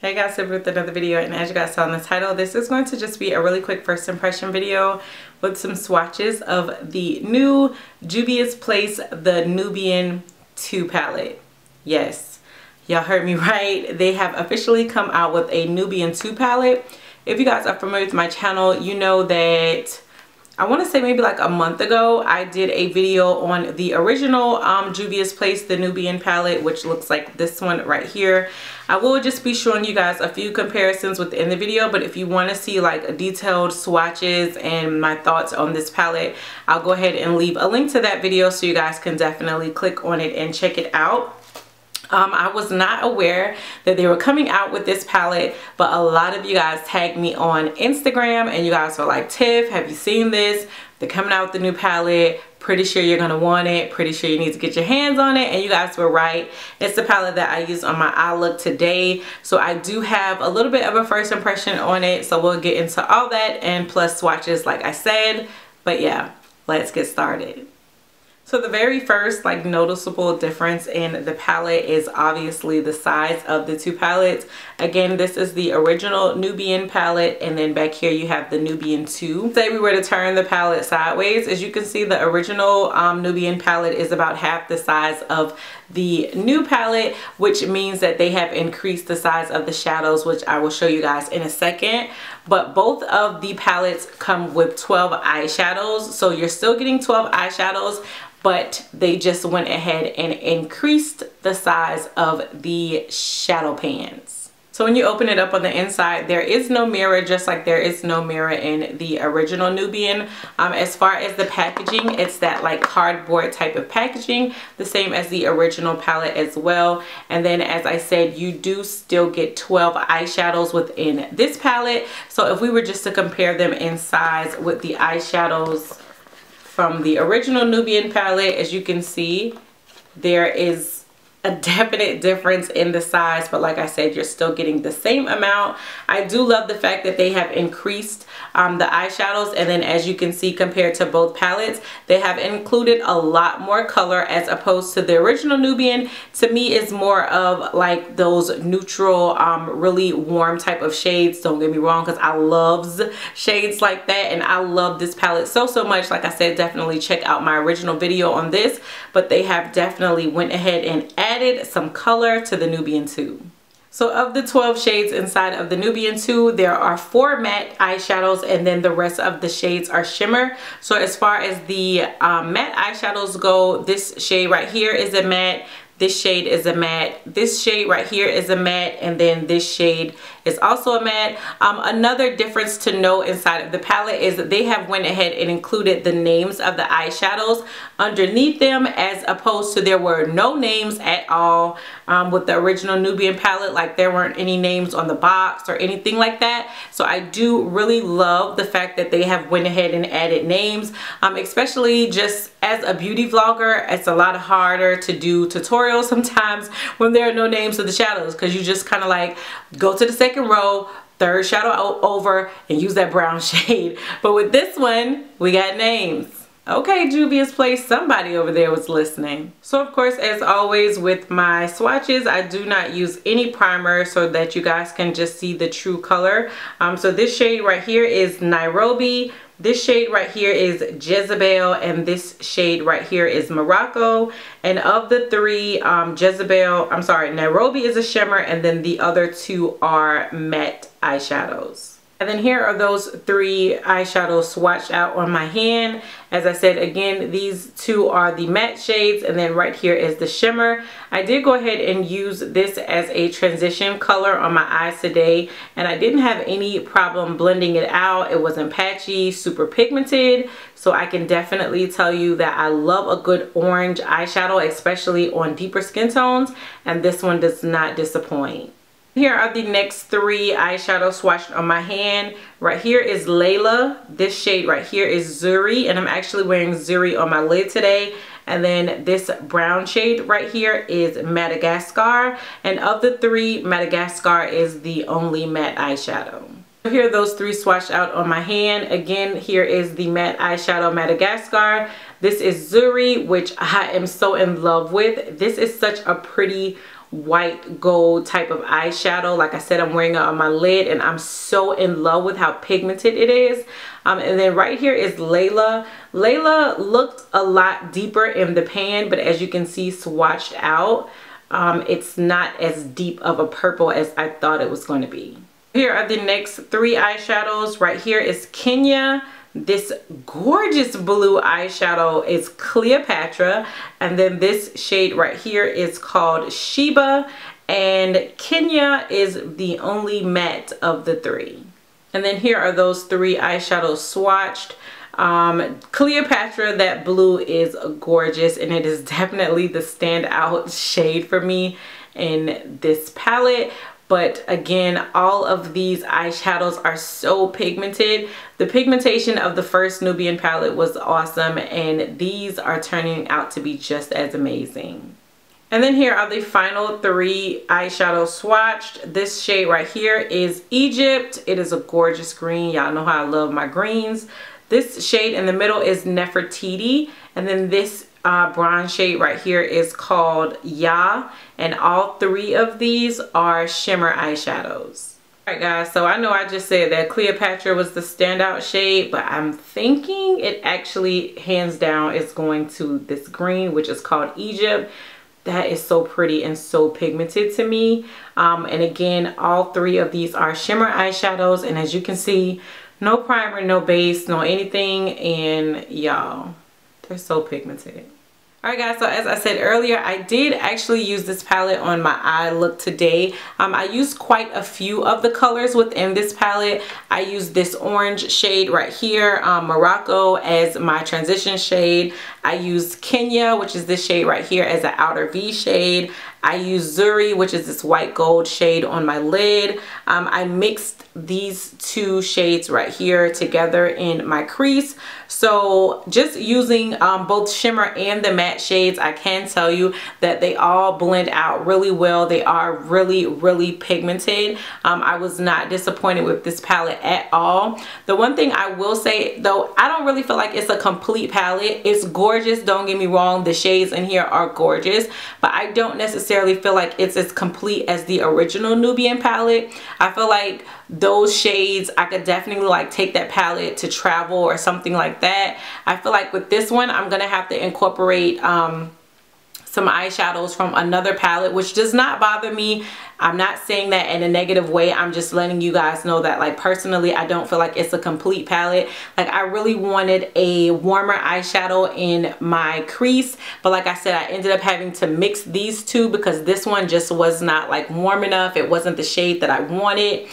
Hey guys, so with another video, and as you guys saw in the title, this is going to just be a really quick first impression video with some swatches of the new JUVIA'S Place, the Nubian 2 palette. Yes, y'all heard me right. They have officially come out with a Nubian 2 palette. If you guys are familiar with my channel, you know that I want to say maybe like a month ago, I did a video on the original JUVIA'S Place, the Nubian palette, which looks like this one right here. I will just be showing you guys a few comparisons within the video, but if you want to see like detailed swatches and my thoughts on this palette, I'll go ahead and leave a link to that video so you guys can definitely click on it and check it out. I was not aware that they were coming out with this palette, but a lot of you guys tagged me on Instagram and you guys were like, Tiff, have you seen this? They're coming out with the new palette. Pretty sure you're gonna want it. Pretty sure you need to get your hands on it. And you guys were right. It's the palette that I used on my eye look today. So I do have a little bit of a first impression on it. So we'll get into all that and plus swatches like I said. But yeah, let's get started. So the very first like noticeable difference in the palette is obviously the size of the two palettes. Again, this is the original Nubian palette, and then back here you have the Nubian 2. Say we were to turn the palette sideways, as you can see the original Nubian palette is about half the size of the new palette, which means that they have increased the size of the shadows, which I will show you guys in a second. But both of the palettes come with 12 eyeshadows, so you're still getting 12 eyeshadows, but they just went ahead and increased the size of the shadow pans. So when you open it up on the inside, there is no mirror, just like there is no mirror in the original Nubian. As far as the packaging, it's that like cardboard type of packaging, the same as the original palette as well. And then as I said, you do still get 12 eyeshadows within this palette. So if we were just to compare them in size with the eyeshadows from the original Nubian palette, as you can see, there is a definite difference in the size, but like I said, you're still getting the same amount. I do love the fact that they have increased the eyeshadows, and then as you can see, compared to both palettes, they have included a lot more color as opposed to the original Nubian. To me, is more of like those neutral, really warm type of shades. Don't get me wrong, because I loves shades like that, and I love this palette so much. Like I said, definitely check out my original video on this, but they have definitely went ahead and added some color to the Nubian 2. So of the 12 shades inside of the Nubian 2, there are 4 matte eyeshadows, and then the rest of the shades are shimmer. So as far as the matte eyeshadows go, this shade right here is a matte, this shade is a matte, this shade right here is a matte, and then this shade is also a matte. Another difference to note inside of the palette is that they have went ahead and included the names of the eyeshadows underneath them, as opposed to there were no names at all with the original Nubian palette. Like there weren't any names on the box or anything like that. So I do really love the fact that they have went ahead and added names, especially just as a beauty vlogger. It's a lot harder to do tutorials sometimes when there are no names of the shadows, because you just kind of like go to the second row, third shadow over, and use that brown shade. But with this one, we got names. Okay, JUVIA'S Place, somebody over there was listening. So of course, as always with my swatches, I do not use any primer so that you guys can just see the true color. So this shade right here is Nairobi. This shade right here is Jezebel, and this shade right here is Morocco. And of the three, Nairobi is a shimmer, and then the other two are matte eyeshadows. And then here are those 3 eyeshadows swatched out on my hand. As I said, again, these 2 are the matte shades, and then right here is the shimmer. I did go ahead and use this as a transition color on my eyes today, and I didn't have any problem blending it out. It wasn't patchy, super pigmented, so I can definitely tell you that I love a good orange eyeshadow, especially on deeper skin tones, and this one does not disappoint. Here are the next 3 eyeshadows swatched on my hand. Right here is Layla. This shade right here is Zuri, and I'm actually wearing Zuri on my lid today. And then this brown shade right here is Madagascar. And of the 3, Madagascar is the only matte eyeshadow. Here are those 3 swatched out on my hand. Again, here is the matte eyeshadow Madagascar. This is Zuri, which I am so in love with. This is such a pretty white gold type of eyeshadow. Like I said, I'm wearing it on my lid and I'm so in love with how pigmented it is. And then right here is Layla. Layla looked a lot deeper in the pan, but as you can see, swatched out, it's not as deep of a purple as I thought it was going to be. Here are the next three eyeshadows. Right here is Kenya. This gorgeous blue eyeshadow is Cleopatra, and then this shade right here is called Sheba, and Kenya is the only matte of the three. And then here are those three eyeshadows swatched. Cleopatra, that blue is gorgeous, and it is definitely the standout shade for me in this palette. But again, all of these eyeshadows are so pigmented. The pigmentation of the first Nubian palette was awesome, and these are turning out to be just as amazing. And then here are the final three eyeshadows swatched. This shade right here is Egypt. It is a gorgeous green. Y'all know how I love my greens. This shade in the middle is Nefertiti, and then this bronze shade right here is called Ya, and all three of these are shimmer eyeshadows. Alright guys, so I know I just said that Cleopatra was the standout shade, but I'm thinking it actually hands down is going to this green, which is called Egypt. That is so pretty and so pigmented to me. And again, all three of these are shimmer eyeshadows, and as you can see, no primer, no base, no anything, and y'all, they're so pigmented. Alright guys, so as I said earlier, I did actually use this palette on my eye look today. I used quite a few of the colors within this palette. I used this orange shade right here, Morocco, as my transition shade. I used Kenya, which is this shade right here, as an outer V shade. I used Zuri, which is this white gold shade, on my lid. I mixed these two shades right here together in my crease. So just using both shimmer and the matte shades, I can tell you that they all blend out really well. They are really, really pigmented. I was not disappointed with this palette at all. The one thing I will say though, I don't really feel like it's a complete palette. It's gorgeous, don't get me wrong. The shades in here are gorgeous, but I don't necessarily feel like it's as complete as the original Nubian palette. I feel like those shades, I could definitely like take that palette to travel or something like that. I feel like with this one, I'm gonna have to incorporate some eyeshadows from another palette, which does not bother me. I'm not saying that in a negative way. I'm just letting you guys know that, like, personally, I don't feel like it's a complete palette. Like, I really wanted a warmer eyeshadow in my crease, but like I said, I ended up having to mix these two because this one just was not like warm enough. It wasn't the shade that I wanted.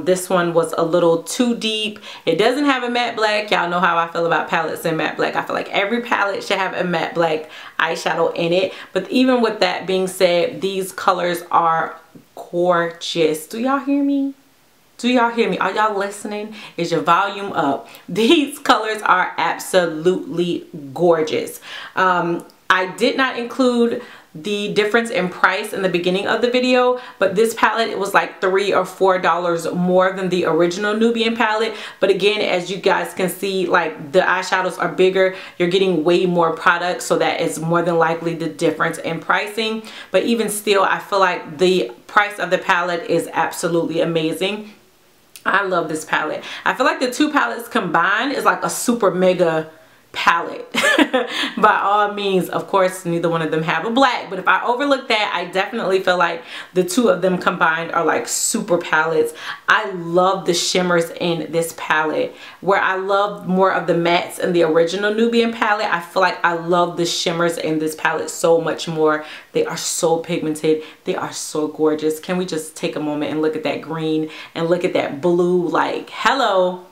This one was a little too deep. It doesn't have a matte black. Y'all know how I feel about palettes in matte black. I feel like every palette should have a matte black eyeshadow in it. But even with that being said, these colors are gorgeous. Do y'all hear me? Do y'all hear me? Are y'all listening? Is your volume up? These colors are absolutely gorgeous. I did not include the difference in price in the beginning of the video, but this palette, it was like $3 or $4 more than the original Nubian palette. But again, as you guys can see, like, the eyeshadows are bigger. You're getting way more product, so that is more than likely the difference in pricing. But even still, I feel like the price of the palette is absolutely amazing. I love this palette. I feel like the two palettes combined is like a super mega palette. By all means, of course, neither one of them have a black, but if I overlook that, I definitely feel like the two of them combined are like super palettes. I love the shimmers in this palette. Where I love more of the mattes in the original Nubian palette, I feel like I love the shimmers in this palette so much more. They are so pigmented. They are so gorgeous. Can we just take a moment and look at that green and look at that blue? Like, hello,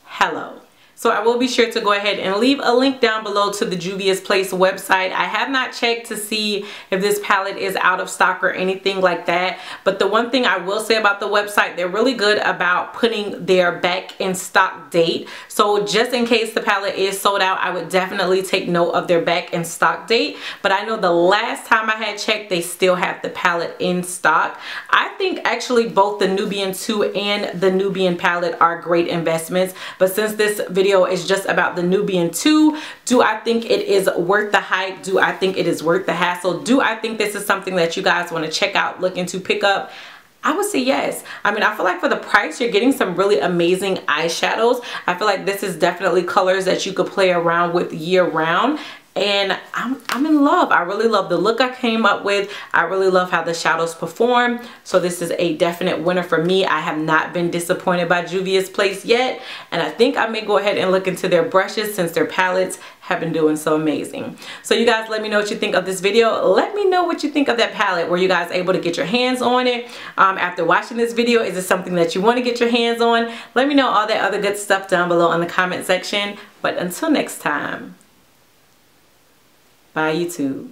hello. So I will be sure to go ahead and leave a link down below to the JUVIA'S Place website. I have not checked to see if this palette is out of stock or anything like that. But the one thing I will say about the website, they're really good about putting their back in stock date. So just in case the palette is sold out, I would definitely take note of their back in stock date. But I know the last time I had checked, they still have the palette in stock. I think actually both the Nubian 2 and the Nubian palette are great investments. But since this video video is just about the Nubian 2. Do I think it is worth the hype? Do I think it is worth the hassle? Do I think this is something that you guys want to check out, look into, pick up? I would say yes. I mean, I feel like for the price, you're getting some really amazing eyeshadows. I feel like this is definitely colors that you could play around with year round. And I'm in love. I really love the look I came up with. I really love how the shadows perform. So this is a definite winner for me. I have not been disappointed by JUVIA'S Place yet. And I think I may go ahead and look into their brushes since their palettes have been doing so amazing. So you guys let me know what you think of this video. Let me know what you think of that palette. Were you guys able to get your hands on it after watching this video? Is it something that you want to get your hands on? Let me know all that other good stuff down below in the comment section. But until next time. Bye, YouTube.